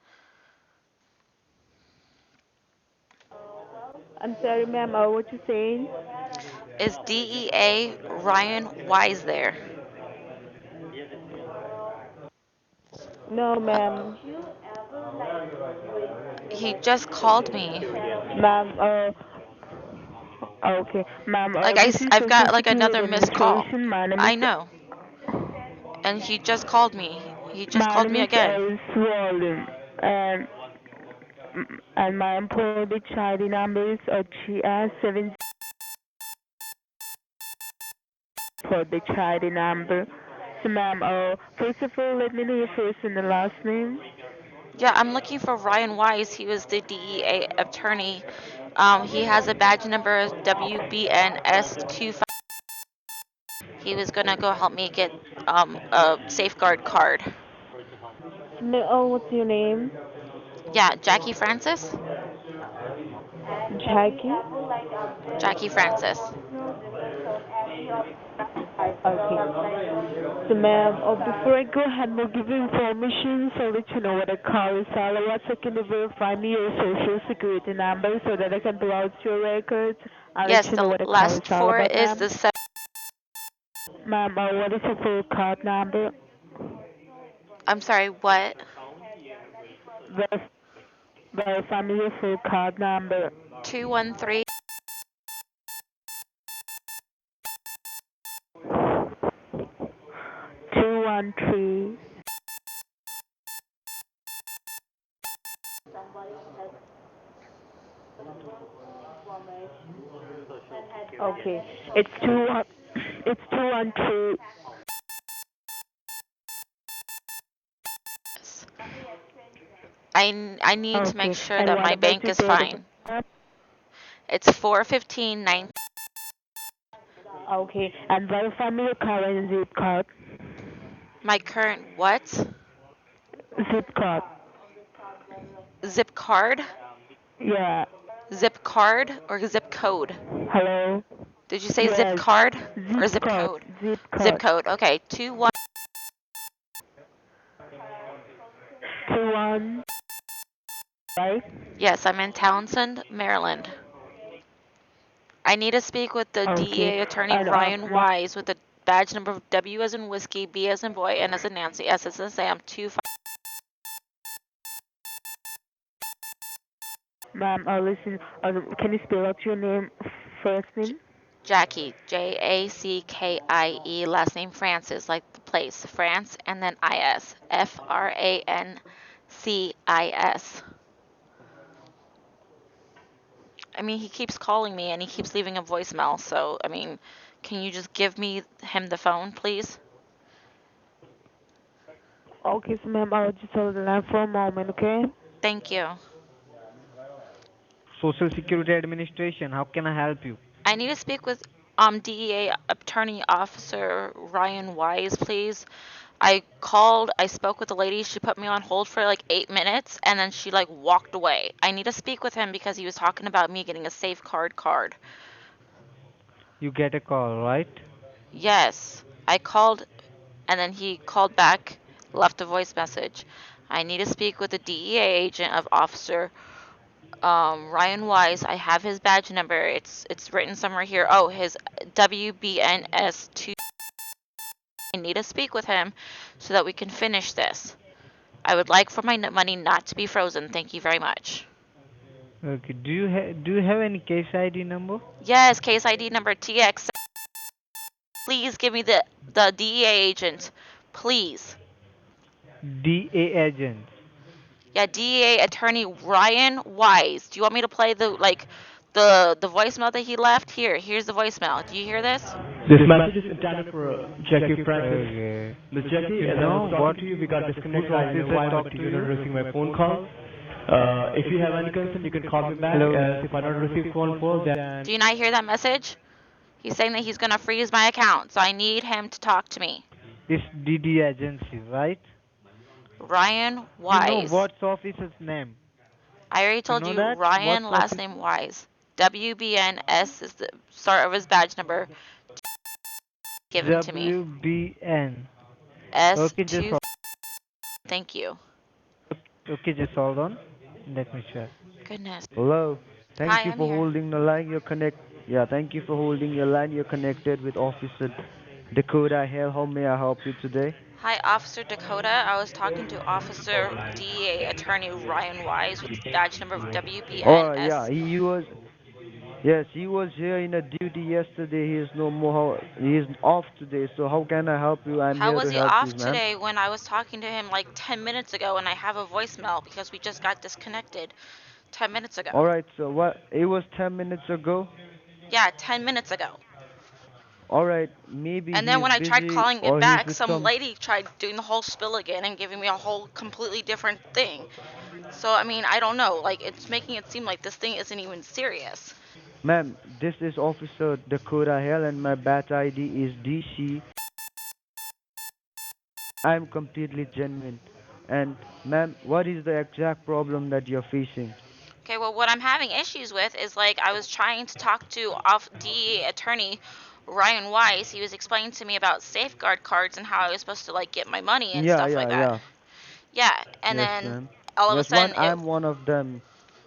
I'm sorry, ma'am. What you saying? Is DEA Ryan Wise there? No, Uh, ma'am. he just called me. Ma'am, okay. Ma'am, Like this is I've Social got like another Security missed call. Administration. My name is I know. And he just called me. He just my called name me is again. Walden, and my employee ID number is GS7 for the ID number. So, ma'am, first of all, let me know your first and the last name. Yeah, I'm looking for Ryan Wise. He was the DEA attorney. He has a badge number WBNS25. He was gonna go help me get a safeguard card. No, oh, what's your name? Yeah, Jackie Francis. Jackie? Jackie Francis. Okay. So, ma'am, before I go ahead and give you information, so I'll let you know what a call is all about. So, can you verify me your social security number so that I can pull out your records? I'll let Yes, you know the what a call is last all four about, is ma'am. the seven. Ma'am, what is your full card number? I'm sorry, what? Ver- verify me your full card number. 213. 213. Okay. It's 213. I need to make Okay. sure And that what my about bank your is date of fine. birth? It's 415 Okay. And verify me your current zip code. My current what? Zip code. Zip card? Yeah. Zip card or zip code? Hello? Did you say zip Yes. card Zip or zip code. code? Zip Zip code. code. Okay, 21. 21. Right? Yes, I'm in Townsend, Maryland. I need to speak with the Okay. DEA attorney And Ryan Wise with the badge number of W as in whiskey, B as in boy, N as in Nancy, S as in Sam, 25. ma'am, listen. Can you spell out your name, first name? Jackie, Jackie, last name Francis, like the place, France, and then IS, Francis. I mean, he keeps calling me and he keeps leaving a voicemail, so, I mean, can you just give me him the phone, please? Okay, so ma'am, I'll just hold the line for a moment, okay? Thank you. Social Security Administration, how can I help you? I need to speak with DEA Attorney Officer Ryan Wise, please. I spoke with the lady, she put me on hold for like 8 minutes, and then she like walked away. I need to speak with him because he was talking about me getting a safe card. You get a call, right? Yes, I called, and then he called back, left a voice message. I need to speak with the DEA agent of Officer Ryan Wise. I have his badge number. It's written somewhere here. Oh, his WBNS2. I need to speak with him so that we can finish this. I would like for my money not to be frozen. Thank you very much. Okay. Do you have any case ID number? Yes, case ID number TX. Please give me the DEA agent. Please. DA agent. Yeah, DEA attorney Ryan Wise. Do you want me to play the voicemail that he left? Here's the voicemail. Do you hear this? This message is intended for Jackie Francis. Okay. Miss Jackie, You as I was know talking what to you, we got whose disconnected. I office don't know I why, but talked to you're not you? receiving my phone calls. If you have any concern, you can call me back. Hello. If I don't receive phone call, Do then you not hear that message? He's saying that he's gonna freeze my account, so I need him to talk to me. It's DD agency, right? Ryan You know Wise. what's officer's name? I already You told know you that? Ryan, What's last office? name Wise. WBNS is the start of his badge number given to me. WBN. Okay, just S2. hold, Thank you. okay, just hold on. Let me check. Goodness. Hello. Thank Hi, you I'm for here. holding the line. Yeah, thank you for holding your line. You're connected with Officer Dakota Hill. How may I help you today? Hi, Officer Dakota. I was talking to Officer DEA Attorney Ryan Wise with badge number Oh, yeah, WBNS. he was. Yes, he was here in a duty yesterday. He is no more. He is off today. So how can I help you? I'm How here was to he help off you, ma'am. today when I was talking to him like 10 minutes ago and I have a voicemail because we just got disconnected 10 minutes ago? All right. So what? It was 10 minutes ago. Yeah, 10 minutes ago. All right. Maybe And then he's when I tried busy calling it or he's back, with some some. lady tried doing the whole spill again and giving me a whole completely different thing. So, I mean, I don't know. Like, it's making it seem like this thing isn't even serious. Ma'am, this is Officer Dakota Hill, and my batch ID is DC. I'm completely genuine. And ma'am, what is the exact problem that you're facing? Okay, well, what I'm having issues with is like I was trying to talk to off DEA attorney Ryan Weiss. He was explaining to me about safeguard cards and how I was supposed to like get my money and Yeah, stuff like yeah, that. yeah. Yeah, and Yes, then ma'am. all of a Yes, one. sudden it I'm one of them.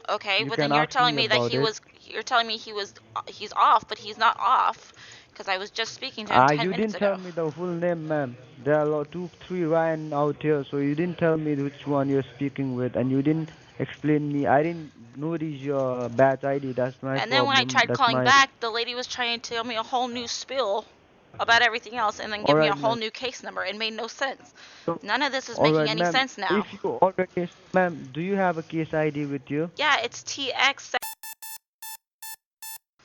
okay, You but can then you're ask telling me me that about he it. was you're telling me he's off, but he's not off because I was just speaking to him 10 You minutes didn't tell ago. me the full name, ma'am. There are two, three Ryan out here, so you didn't tell me which one you're speaking with, and you didn't explain me. I didn't notice your batch ID. That's my And then when I problem. tried That's calling my. back, the lady was trying to tell me a whole new spiel about everything else and then All give me a right, whole ma'am. new case number. It made no sense. So, None of this is all making right, any ma'am. sense If now. you already, ma'am, do you have a case ID with you? Yeah, it's TX.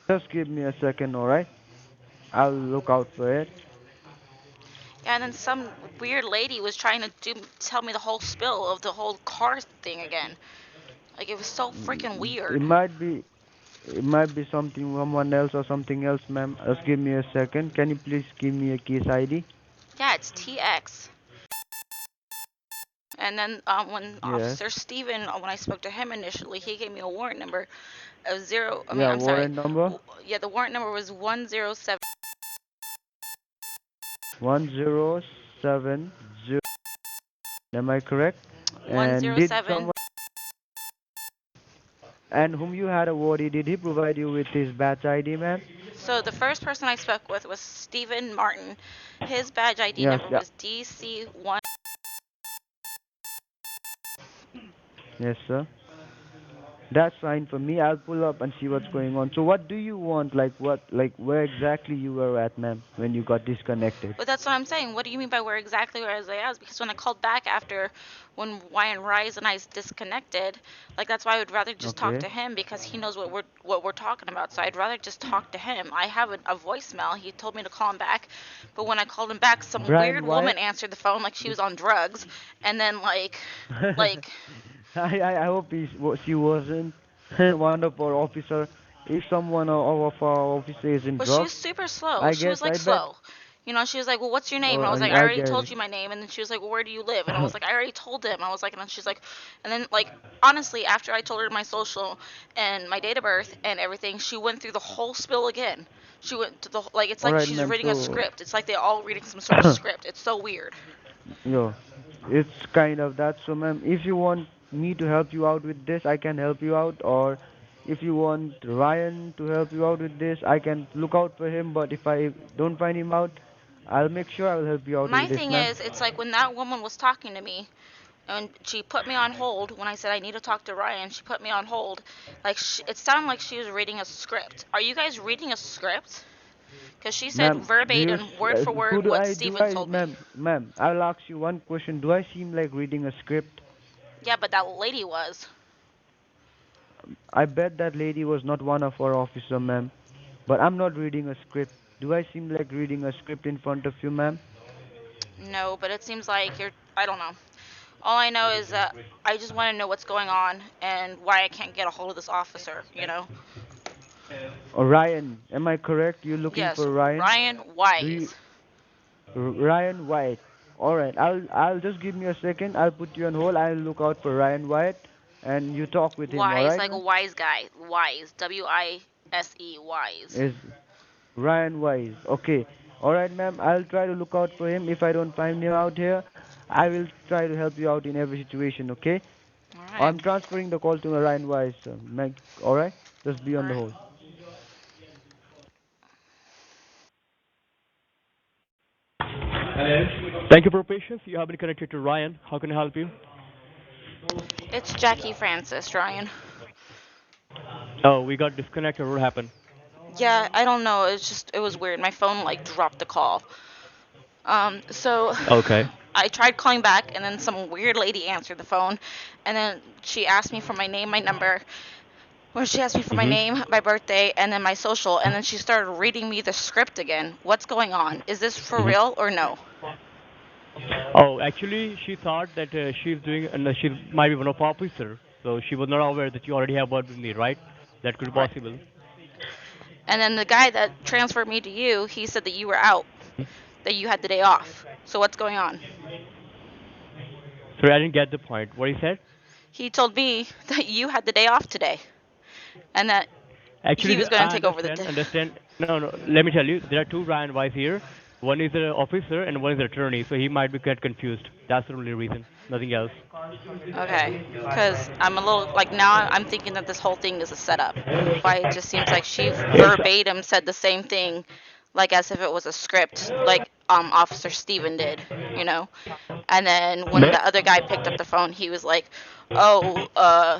Just give me a second, all right? I'll look out for it. Yeah, and then some weird lady was trying to tell me the whole spill of the whole car thing again. Like it was so freaking It weird. might be, it might be something someone else or something else, ma'am. Just give me a second. Can you please give me a case ID? Yeah, it's TX. And then when Yes. Officer Steven, when I spoke to him initially, he gave me a warrant number of zero. I mean, Yeah, I'm sorry. warrant number Yeah, the warrant number was 107. 1070. Am I correct? And did 107. someone and whom you had a wardy, did he provide you with his batch ID, ma'am? So the first person I spoke with was Stephen Martin. His badge ID Yes, number yeah. was DC1. Yes, sir. That's fine for me. I'll pull up and see what's going on. So what do you want? Where exactly you were at, ma'am, when you got disconnected? But that's what I'm saying. What do you mean by where I was? Because when I called back after when Wyan Rise and I disconnected, like that's why I would rather just talk Okay. to him because he knows what we're talking about. So I'd rather just talk to him. I have a voicemail. He told me to call him back, but when I called him back, some weird Brian Wyatt. woman answered the phone like she was on drugs, and then like I hope she wasn't one of our officer. If someone of our officer is in well, she was drugs, super slow. I She guess was like I bet. slow. You know, she was like, "Well, what's your name?" Oh, And I was like, "I I already get told it. you my name." And then she was like, "Well, where do you live?" And I was like, "I already told him." I was like, and then she's like, and then like honestly, after I told her my social and my date of birth and everything, she went through the whole spill again. She went to the like it's All like right, she's ma'am. reading a So, script. It's like they're all reading some sort of script. It's so weird. yo, it's kind of that. So, ma'am, if you want me to help you out with this, I can help you out. Or if you want Ryan to help you out with this, I can look out for him. But if I don't find him out, I'll make sure I will help you out My with this, thing ma'am. is, it's like when that woman was talking to me, and she put me on hold when I said I need to talk to Ryan. She put me on hold. Like it sounded like she was reading a script. Are you guys reading a script? Because she said Ma'am, verbatim, word for word, what Steven told me. ma'am, I'll ask you one question. Do I seem like reading a script? Yeah, but that lady was. I bet that lady was not one of our officer, ma'am. But I'm not reading a script. Do I seem like reading a script in front of you, ma'am? No, but it seems like you're. I don't know. All I know is that I just want to know what's going on and why I can't get a hold of this officer, you know? Ryan, am I correct? You're looking Yes, for Ryan? Ryan Do you Wise. Ryan White? All right, I'll just give me a second. I'll put you on hold. I'll look out for Ryan White, and you talk with him. All Wise, right, like a ma'am? wise guy. Wise. Wise. Wise. Is Ryan Wise? Okay. All right, ma'am. I'll try to look out for him. If I don't find him out here, I will try to help you out in every situation. Okay? Alright. I'm transferring the call to Ryan Wise. All right? Just be on the Alright. hold. Thank you for your patience. You have been connected to Ryan. How can I help you? It's Jackie Francis, Ryan. Oh, we got disconnected. What happened? Yeah, I don't know. It was weird. My phone like dropped the call. So Okay. I tried calling back, and then some weird lady answered the phone, and then she asked me for my name, my number, or she asked me for my Mhm. name, my birthday, and then my social, and then she started reading me the script again. What's going on? Is this for Mhm. real or no? Oh, actually, she thought that she's doing, and she might be one of our officer. So she was not aware that you already have word with me, right? That could be Right. possible. And then the guy that transferred me to you, he said that you were out, that you had the day off. So what's going on? Sorry, I didn't get the point. What he said? He told me that you had the day off today, and that Actually, he was going to I take over the understand. day. Understand. No, no. Let me tell you, there are two Ryan Wise here. One is an officer and one is an attorney. So he might be get confused. That's the only reason. Nothing else. Okay, because I'm a little like now I'm thinking that this whole thing is a setup. Why it just seems like she Yes. verbatim said the same thing, like as if it was a script, like Officer Steven did, you know. And then when the other guy picked up the phone, he was like, "Oh,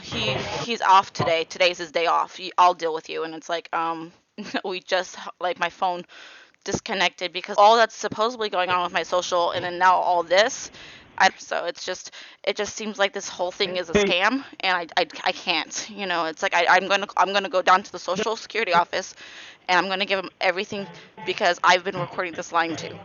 he's off today. Today's his day off. I'll deal with you." And it's like, we just like my phone disconnected because all that's supposedly going on with my social, and then now all this. So it just seems like this whole thing is a Hey, scam, and I can't, you know. It's like I'm gonna go down to the social security office, and I'm gonna give them everything because I've been recording this line too.